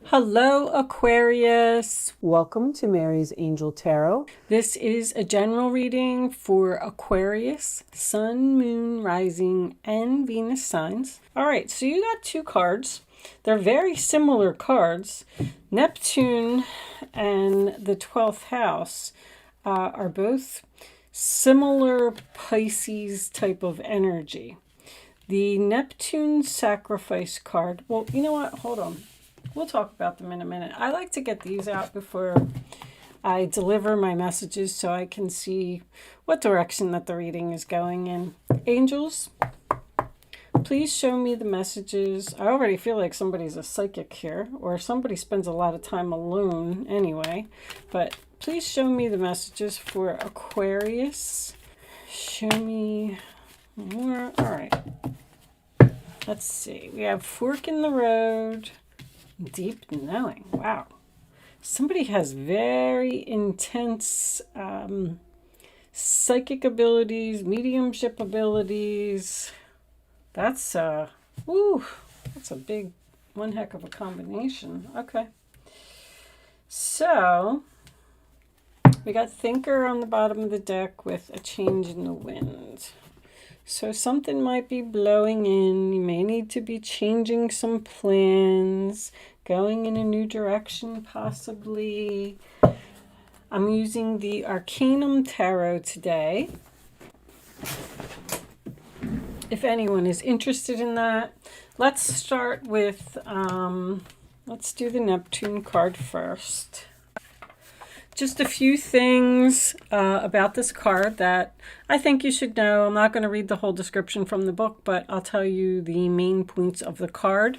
Hello, Aquarius. Welcome to Mary's Angel Tarot. This is a general reading for Aquarius, Sun, Moon, Rising, and Venus signs. All right, so you got two cards. They're very similar cards. Neptune and the 12th house are both similar Pisces type of energy. The Neptune sacrifice card, well, you know what? Hold on. We'll talk about them in a minute. I like to get these out before I deliver my messages so I can see what direction that the reading is going in. Angels, please show me the messages. I already feel like somebody's a psychic here, or somebody spends a lot of time alone anyway. But please show me the messages for Aquarius. Show me more. All right. Let's see. We have fork in the road. Deep knowing. Wow. Somebody has very intense psychic abilities, mediumship abilities. That's a big, one heck of a combination. Okay. So we got thinker on the bottom of the deck with a change in the wind. So something might be blowing in. You may need to be changing some plans, going in a new direction possibly. I'm using the Arcanum Tarot today. If anyone is interested in that, let's start with, let's do the Neptune card first. Just a few things about this card that I think you should know. I'm not going to read the whole description from the book, but I'll tell you the main points of the card.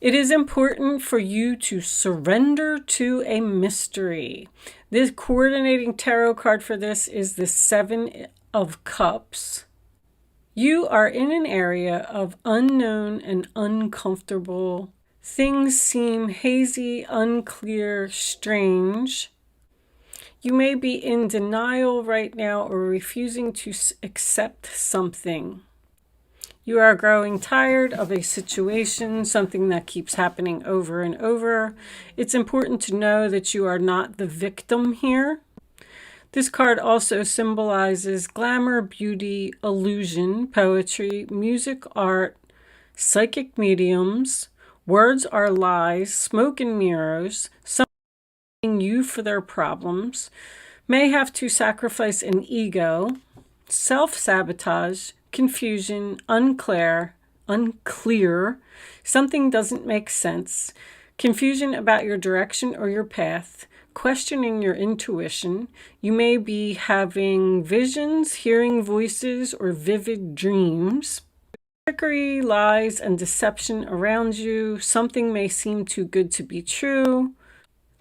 It is important for you to surrender to a mystery. This coordinating tarot card for this is the Seven of Cups. You are in an area of unknown and uncomfortable. Things seem hazy, unclear, strange. You may be in denial right now or refusing to accept something. You are growing tired of a situation, something that keeps happening over and over. It's important to know that you are not the victim here. This card also symbolizes glamour, beauty, illusion, poetry, music, art, psychic mediums. Words are lies, smoke and mirrors. You for their problems, may have to sacrifice an ego, self-sabotage, confusion, unclear, something doesn't make sense, confusion about your direction or your path, questioning your intuition. You may be having visions, hearing voices, or vivid dreams. Trickery, lies, and deception around you. Something may seem too good to be true.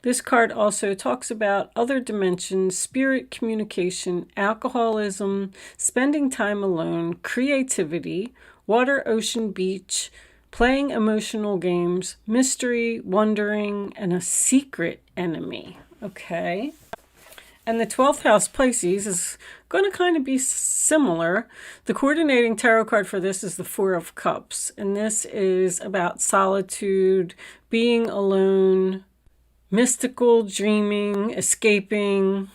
This card also talks about other dimensions, spirit communication, alcoholism, spending time alone, creativity, water, ocean, beach, playing emotional games, mystery, wondering, and a secret enemy. Okay. And the 12th house Pisces is going to kind of be similar. The coordinating tarot card for this is the Four of Cups. And this is about solitude, being alone, mystical, dreaming, escaping.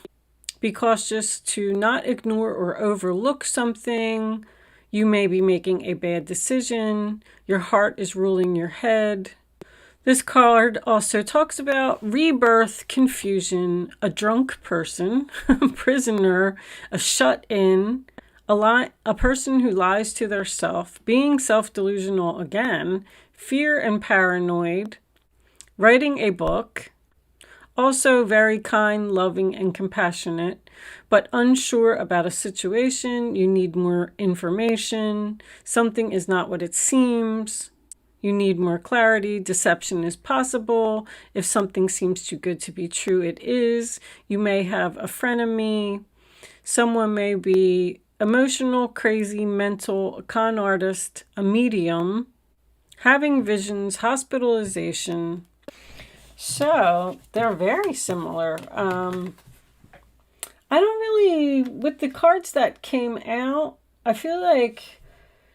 Be cautious to not ignore or overlook something. You may be making a bad decision. Your heart is ruling your head. This card also talks about rebirth, confusion, a drunk person, a prisoner, a shut-in, a person who lies to their self, being self-delusional again, fear and paranoid, writing a book. Also very kind, loving, and compassionate, but unsure about a situation. You need more information. Something is not what it seems. You need more clarity. Deception is possible. If something seems too good to be true, it is. You may have a frenemy. Someone may be emotional, crazy, mental, a con artist, a medium, having visions, hospitalization. So they're very similar. I don't really, with the cards that came out, I feel like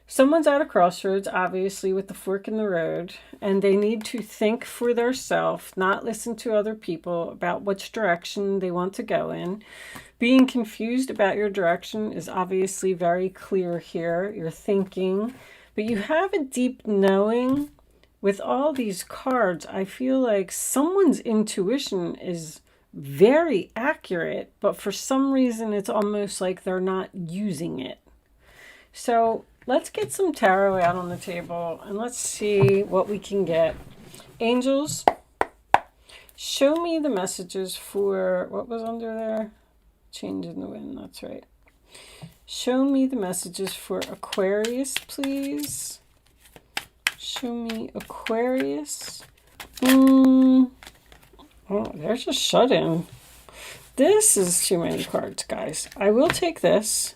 Someone's at a crossroads, obviously, with the fork in the road, and they need to think for themselves, not listen to other people about which direction they want to go in. Being confused about your direction is obviously very clear here. You're thinking, but you have a deep knowing. With all these cards, I feel like someone's intuition is very accurate, but for some reason it's almost like they're not using it. So let's get some tarot out on the table and let's see what we can get. Angels, show me the messages for what was under there. Change in the wind, that's right. Show me the messages for Aquarius, please. Show me Aquarius. Oh, there's a shut-in. This is too many cards, guys. I will take this,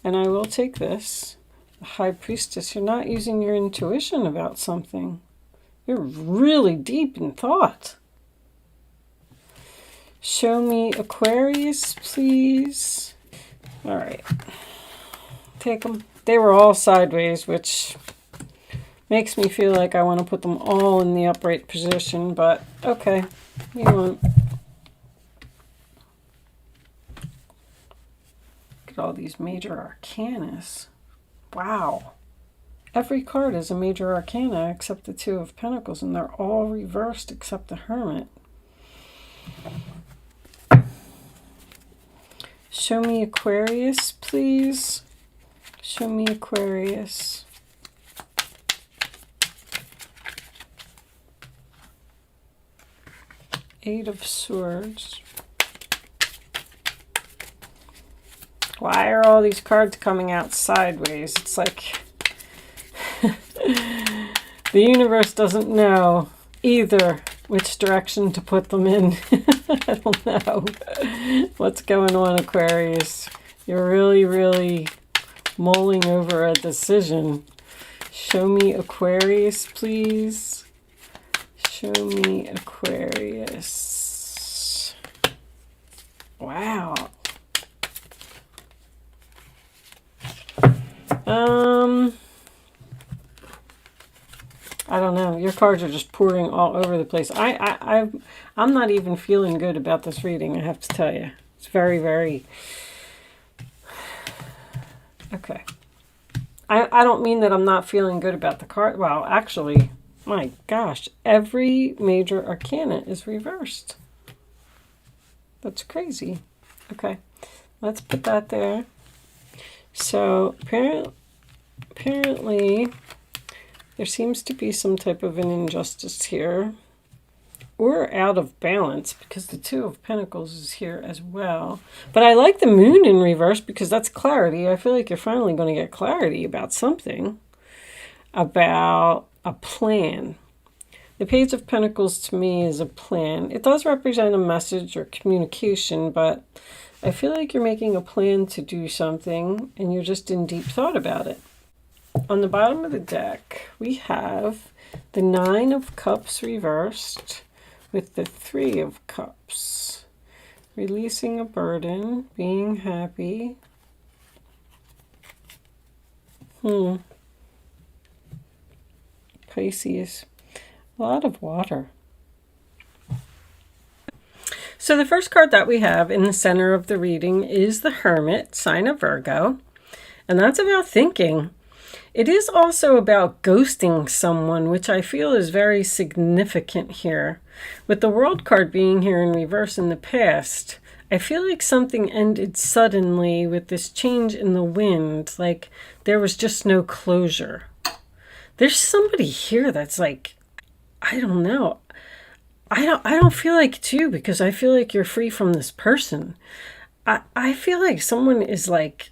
and I will take this. The High Priestess, you're not using your intuition about something. You're really deep in thought. Show me Aquarius, please. All right. Take them. They were all sideways, which makes me feel like I want to put them all in the upright position, but okay. You want. Look at all these major arcanas. Wow. Every card is a major arcana except the Two of Pentacles, and they're all reversed except the Hermit. Show me Aquarius, please. Show me Aquarius. Eight of Swords. Why are all these cards coming out sideways? It's like the universe doesn't know either which direction to put them in. I don't know what's going on, Aquarius. You're really mulling over a decision. Show me Aquarius, please. Show me Aquarius. Wow. I don't know. Your cards are just pouring all over the place. I'm not even feeling good about this reading, I have to tell you. It's very... Okay. I don't mean that I'm not feeling good about the card. Well, actually, my gosh, every major arcana is reversed. That's crazy. Okay, let's put that there. So apparently there seems to be some type of an injustice here, or out of balance, because the Two of Pentacles is here as well. But I like the Moon in reverse because that's clarity. I feel like you're finally going to get clarity about something, about a plan. The Page of Pentacles to me is a plan. It does represent a message or communication, but I feel like you're making a plan to do something and you're just in deep thought about it. On the bottom of the deck, we have the Nine of Cups reversed with the Three of Cups. Releasing a burden, being happy. Pisces. A lot of water. So the first card that we have in the center of the reading is the Hermit, sign of Virgo. And that's about thinking. It is also about ghosting someone, which I feel is very significant here. With the World card being here in reverse in the past, I feel like something ended suddenly with this change in the wind, like there was just no closure. There's somebody here that's like, I don't know. I don't feel like too, because I feel like you're free from this person. I feel like someone is like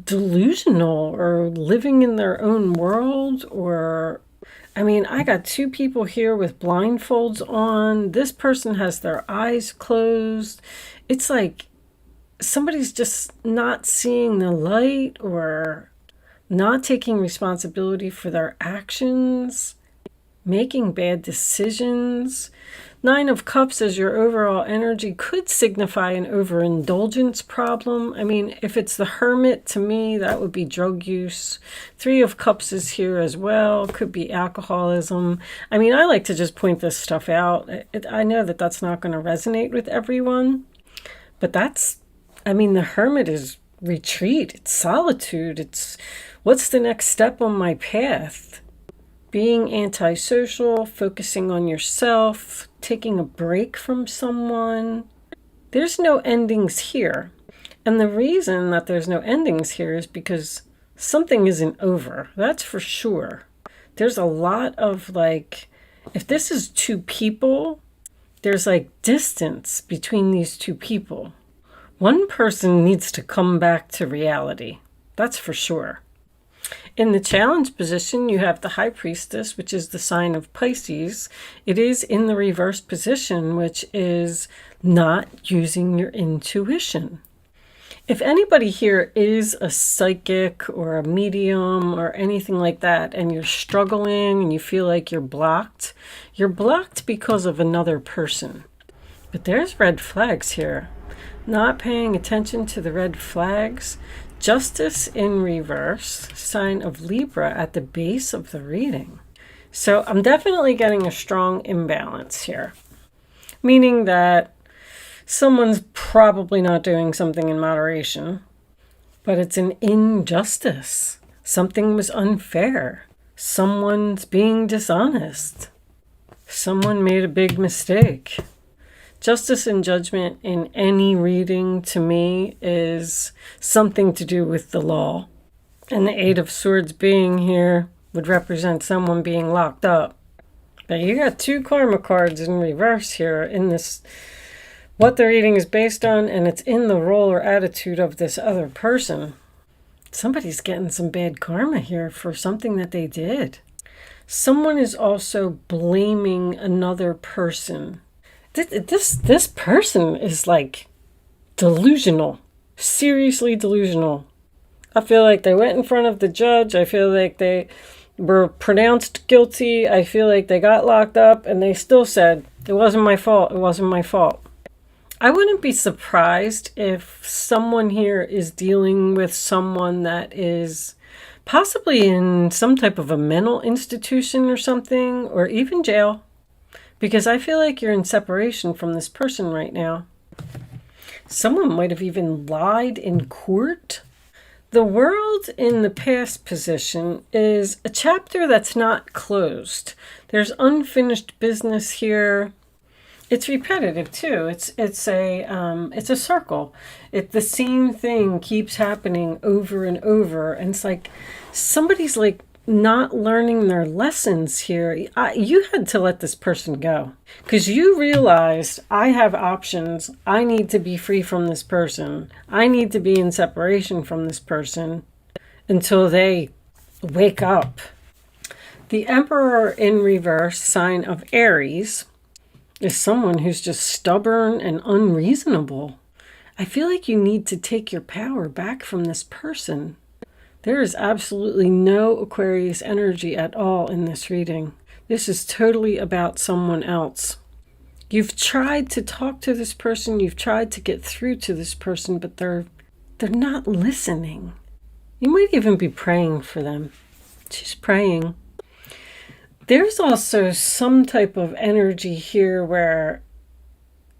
delusional or living in their own world, or I mean, I got two people here with blindfolds on. This person has their eyes closed. It's like somebody's just not seeing the light or not taking responsibility for their actions. making bad decisions. Nine of Cups as your overall energy could signify an overindulgence problem. I mean, if it's the Hermit, to me, that would be drug use. Three of Cups is here as well. Could be alcoholism. I mean, I like to just point this stuff out. I know that that's not going to resonate with everyone, but the Hermit is retreat. It's solitude. It's what's the next step on my path? Being antisocial, focusing on yourself, taking a break from someone. There's no endings here. And the reason that there's no endings here is because something isn't over. That's for sure. There's a lot of if this is two people, there's distance between these two people. One person needs to come back to reality. That's for sure. In the challenge position, you have the High Priestess, which is the sign of Pisces. It is in the reverse position, which is not using your intuition. If anybody here is a psychic or a medium or anything like that, and you're struggling and you feel like you're blocked because of another person. But there's red flags here. Not paying attention to the red flags. Justice in reverse, sign of Libra at the base of the reading. So I'm definitely getting a strong imbalance here, meaning that someone's probably not doing something in moderation, but it's an injustice. Something was unfair. Someone's being dishonest. Someone made a big mistake. Justice and judgment in any reading to me is something to do with the law. And the Eight of Swords being here would represent someone being locked up. But you got two karma cards in reverse here in this, what the reading is based on, and it's in the role or attitude of this other person. Somebody's getting some bad karma here for something that they did. Someone is also blaming another person. This person is delusional, seriously delusional. I feel like they went in front of the judge. I feel like they were pronounced guilty. I feel like they got locked up and they still said, it wasn't my fault. It wasn't my fault. I wouldn't be surprised if someone here is dealing with someone that is possibly in some type of a mental institution or something, or even jail. Because I feel like you're in separation from this person right now. Someone might have even lied in court. The World in the past position is a chapter that's not closed. There's unfinished business here. It's repetitive too. It's a circle. The same thing keeps happening over and over, and it's somebody's not learning their lessons here. You had to let this person go because you realized I have options. I need to be free from this person. I need to be in separation from this person until they wake up. The Emperor in reverse, sign of Aries, is someone who's just stubborn and unreasonable. I feel like you need to take your power back from this person. There is absolutely no Aquarius energy at all in this reading. This is totally about someone else. You've tried to talk to this person, you've tried to get through to this person, but they're not listening. You might even be praying for them. Just praying. There's also some type of energy here where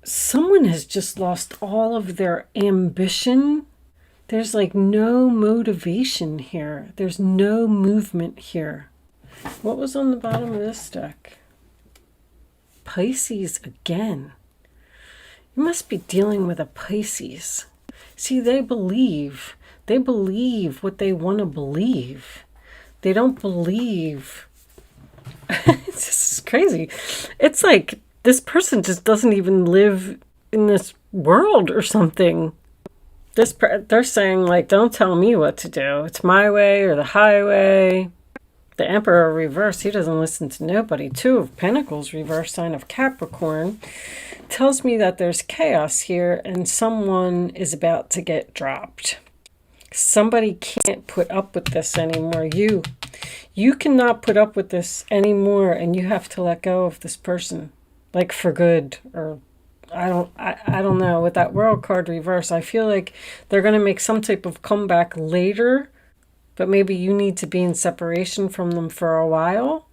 someone has just lost all of their ambition. There's no motivation here. There's no movement here. What was on the bottom of this deck? Pisces again. You must be dealing with a Pisces. See, they believe. They believe what they want to believe. They don't believe. It's just crazy. It's this person just doesn't even live in this world or something. They're saying, don't tell me what to do. It's my way or the highway. The Emperor reverse, he doesn't listen to nobody. Two of Pentacles reverse, sign of Capricorn, tells me that there's chaos here and someone is about to get dropped. Somebody can't put up with this anymore. You You cannot put up with this anymore, and you have to let go of this person, like for good. Or I don't know. With that World card reverse, I feel like they're going to make some type of comeback later, but maybe you need to be in separation from them for a while.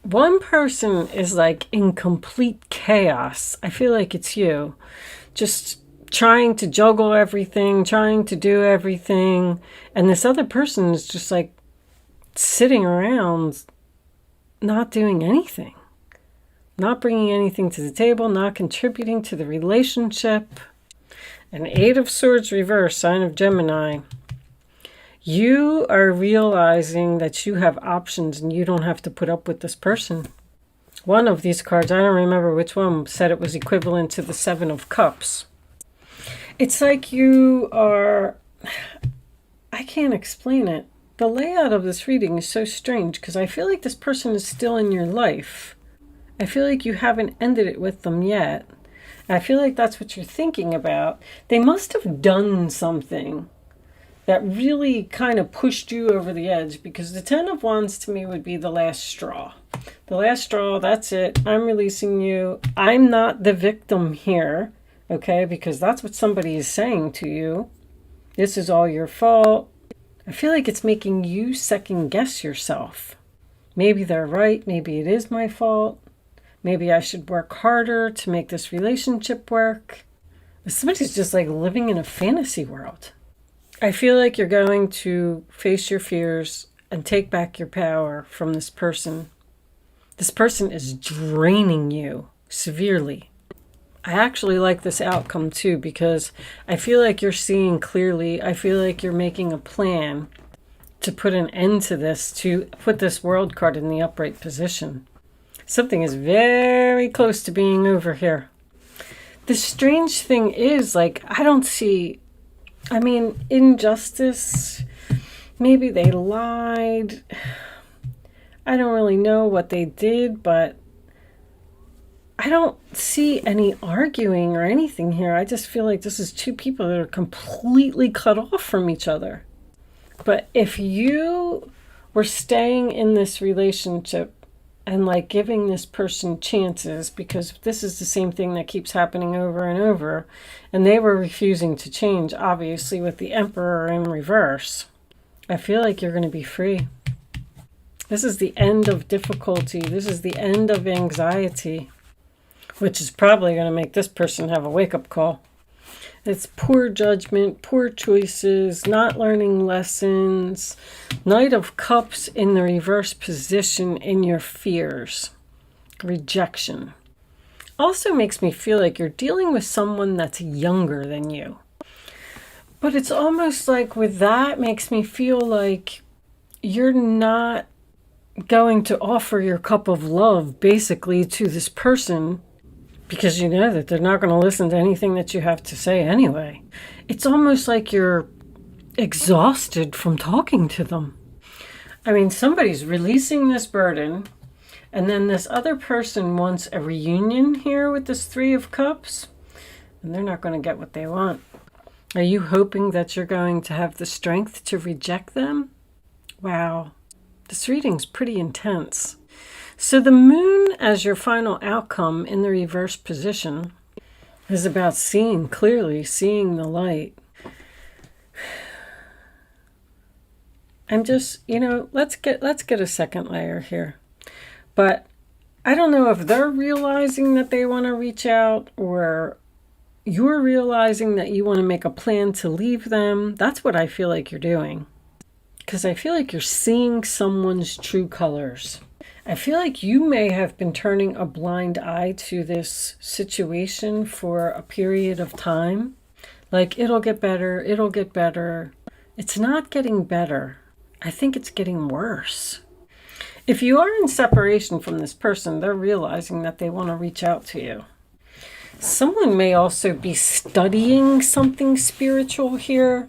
One person is like in complete chaos. I feel like it's you. Just trying to juggle everything, trying to do everything. And this other person is just like sitting around, not doing anything. Not bringing anything to the table, not contributing to the relationship. An 8 of Swords reverse, sign of Gemini. You are realizing that you have options and you don't have to put up with this person. One of these cards, I don't remember which one, said it was equivalent to the 7 of Cups. It's like you are... I can't explain it. The layout of this reading is so strange because I feel like this person is still in your life. I feel like you haven't ended it with them yet. I feel like that's what you're thinking about. They must have done something that really kind of pushed you over the edge, because the 10 of Wands to me would be the last straw. The last straw, that's it. I'm releasing you. I'm not the victim here, okay? Because that's what somebody is saying to you. This is all your fault. I feel like it's making you second guess yourself. Maybe they're right. Maybe it is my fault. Maybe I should work harder to make this relationship work. Somebody's just like living in a fantasy world. I feel like you're going to face your fears and take back your power from this person. This person is draining you severely. I actually like this outcome too, because I feel like you're seeing clearly. I feel like you're making a plan to put an end to this, to put this World card in the upright position. Something is very close to being over here. The strange thing is, like, I don't see... I mean, injustice, maybe they lied. I don't really know what they did, but I don't see any arguing or anything here. I just feel like this is two people that are completely cut off from each other. But if you were staying in this relationship and like giving this person chances, because this is the same thing that keeps happening over and over, and they were refusing to change, obviously, with the Emperor in reverse, I feel like you're going to be free. This is the end of difficulty. This is the end of anxiety, which is probably going to make this person have a wake-up call. It's poor judgment, poor choices, not learning lessons. Knight of Cups in the reverse position in your fears. Rejection. Also makes me feel like you're dealing with someone that's younger than you. But it's almost like with that makes me feel like you're not going to offer your cup of love basically to this person, because you know that they're not going to listen to anything that you have to say anyway. It's almost like you're exhausted from talking to them. I mean, somebody's releasing this burden, and then this other person wants a reunion here with this 3 of Cups, and they're not going to get what they want. Are you hoping that you're going to have the strength to reject them? Wow, this reading's pretty intense. So the moon as your final outcome in the reverse position is about seeing clearly, seeing the light. I'm just, let's get a second layer here. But I don't know if they're realizing that they want to reach out, or you're realizing that you want to make a plan to leave them. That's what I feel like you're doing. Because I feel like you're seeing someone's true colors. I feel like you may have been turning a blind eye to this situation for a period of time. Like, it'll get better, it'll get better. It's not getting better. I think it's getting worse. If you are in separation from this person, they're realizing that they want to reach out to you. Someone may also be studying something spiritual here.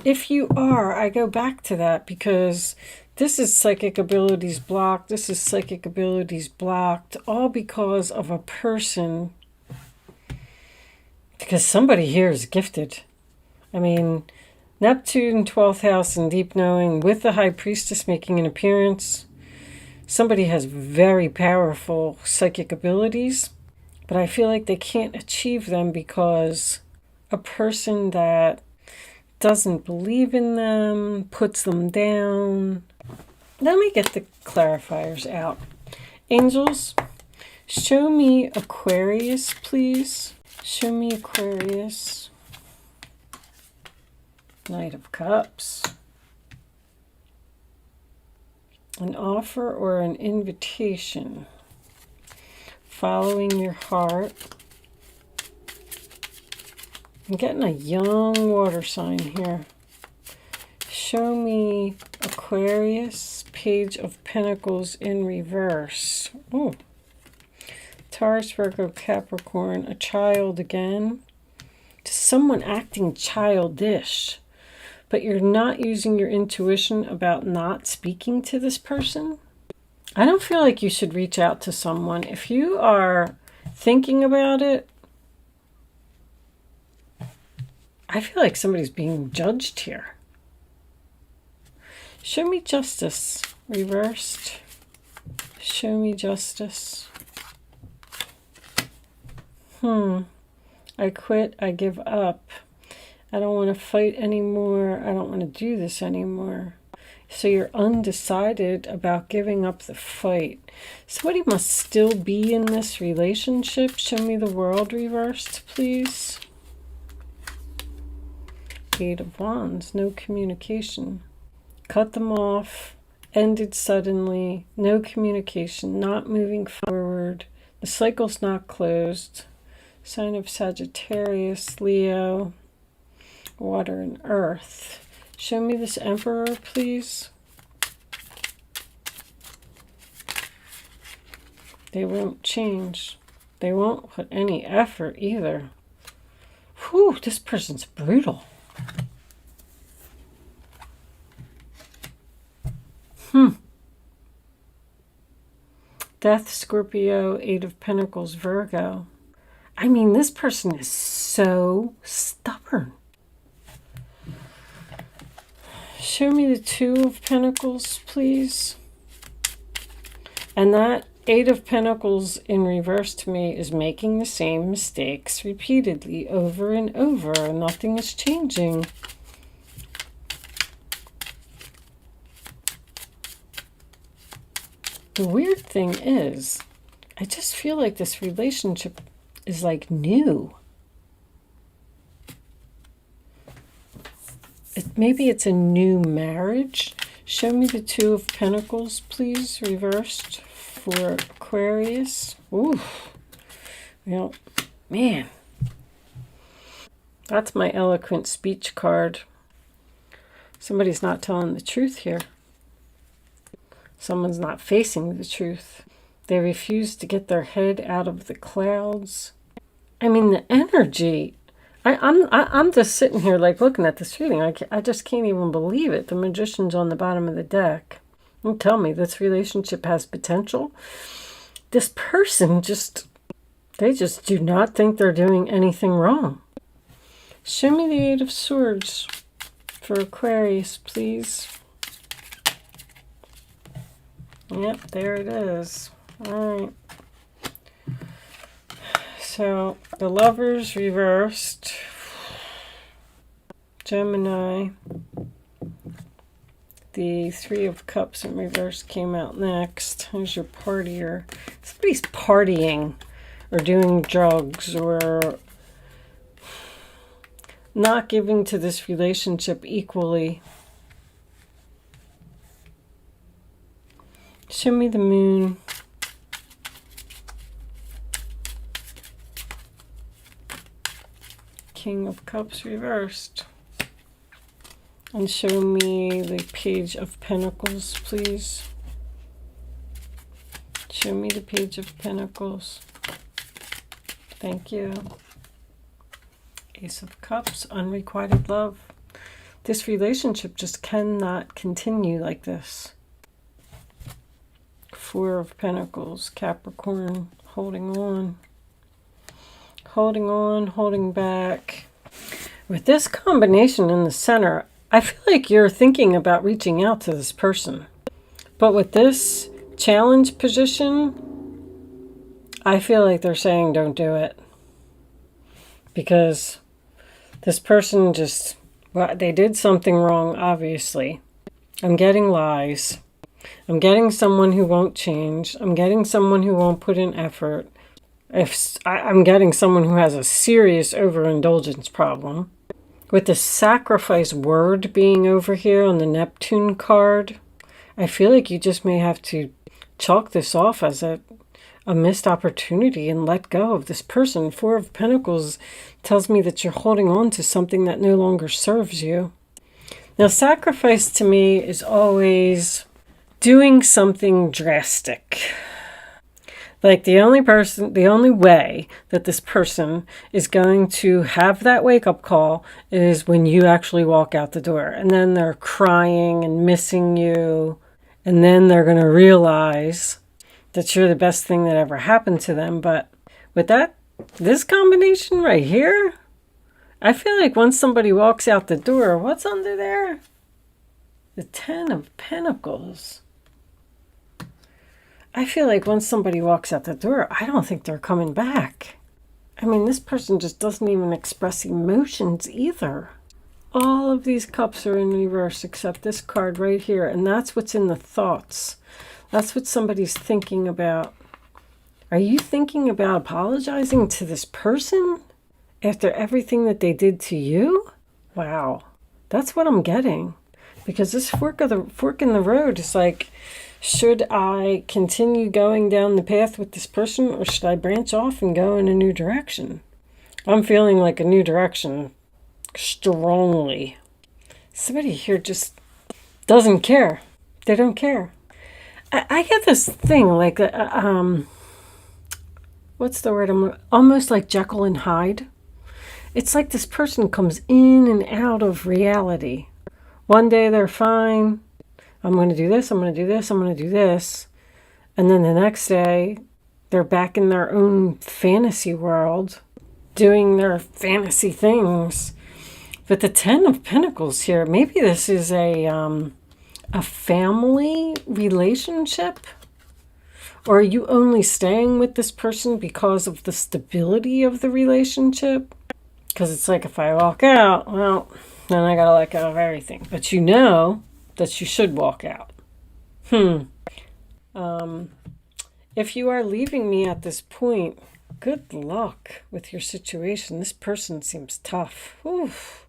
If you are, I go back to that, because this is psychic abilities blocked. This is psychic abilities blocked. All because of a person. Because somebody here is gifted. I mean, Neptune, 12th house, and deep knowing with the High Priestess making an appearance. Somebody has very powerful psychic abilities, but I feel like they can't achieve them because a person that doesn't believe in them puts them down. Let me get the clarifiers out. Angels, show me Aquarius, please. Show me Aquarius. Knight of Cups. An offer or an invitation. Following your heart. I'm getting a young water sign here. Show me Aquarius, Page of Pentacles in reverse. Ooh. Taurus, Virgo, Capricorn, a child again. Someone acting childish, but you're not using your intuition about not speaking to this person. I don't feel like you should reach out to someone. If you are thinking about it, I feel like somebody's being judged here. Show me Justice, reversed. Show me Justice. I quit, I give up. I don't want to fight anymore. I don't want to do this anymore. So you're undecided about giving up the fight. Somebody must still be in this relationship. Show me the World reversed, please. Eight of Wands, no communication. Cut them off, ended suddenly, no communication, not moving forward. The cycle's not closed. Sign of Sagittarius, Leo, water and earth. Show me this Emperor, please. They won't change. They won't put any effort either. Whew, this person's brutal. Death, Scorpio, Eight of Pentacles, Virgo. I mean, this person is so stubborn. Show me the Two of Pentacles, please. And that Eight of Pentacles in reverse to me is making the same mistakes repeatedly over and over. Nothing is changing. The weird thing is, I just feel like this relationship is like new. Maybe it's a new marriage. Show me the Two of Pentacles, please, reversed for Aquarius. Ooh, well, man. That's my eloquent speech card. Somebody's not telling the truth here. Someone's not facing the truth. They refuse to get their head out of the clouds. I mean, the energy. I'm just sitting here like looking at this reading. I just can't even believe it. The Magician's on the bottom of the deck. Don't tell me this relationship has potential. This person they just do not think they're doing anything wrong. Show me the Eight of Swords for Aquarius, please. Yep, there it is. All right. So, the Lovers reversed. Gemini. The Three of Cups in reverse came out next. Here's your partier. Somebody's partying or doing drugs or not giving to this relationship equally. Show me the Moon. King of Cups reversed. And show me the Page of Pentacles, please. Show me the Page of Pentacles. Thank you. Ace of Cups, unrequited love. This relationship just cannot continue like this. Four of Pentacles, Capricorn, holding on. Holding on, holding back. With this combination in the center, I feel like you're thinking about reaching out to this person. But with this challenge position, I feel like they're saying don't do it. Because this person just, well, they did something wrong, obviously. I'm getting lies. I'm getting someone who won't change. I'm getting someone who won't put in effort. I'm getting someone who has a serious overindulgence problem. With the sacrifice word being over here on the Neptune card, I feel like you just may have to chalk this off as a missed opportunity and let go of this person. Four of Pentacles tells me that you're holding on to something that no longer serves you. Now, sacrifice to me is always doing something drastic. Like the only way that this person is going to have that wake-up call is when you actually walk out the door. And then they're crying and missing you. And then they're going to realize that you're the best thing that ever happened to them. But with this combination right here, I feel like once somebody walks out the door, what's under there? The Ten of Pentacles. I feel like once somebody walks out the door, I don't think they're coming back. I mean, this person just doesn't even express emotions either. All of these cups are in reverse except this card right here. And that's what's in the thoughts. That's what somebody's thinking about. Are you thinking about apologizing to this person after everything that they did to you? Wow. That's what I'm getting. Because this fork in the road is like, should I continue going down the path with this person, or should I branch off and go in a new direction? I'm feeling like a new direction strongly. Somebody here just doesn't care. They don't care. I get this thing like, what's the word? Almost like Jekyll and Hyde. It's like this person comes in and out of reality. One day they're fine. I'm going to do this, I'm going to do this, I'm going to do this. And then the next day, they're back in their own fantasy world, doing their fantasy things. But the Ten of Pentacles here, maybe this is a family relationship? Or are you only staying with this person because of the stability of the relationship? Because it's like, if I walk out, well, then I got to let go of everything. But you know that you should walk out. If you are leaving me at this point, good luck with your situation. This person seems tough. Oof.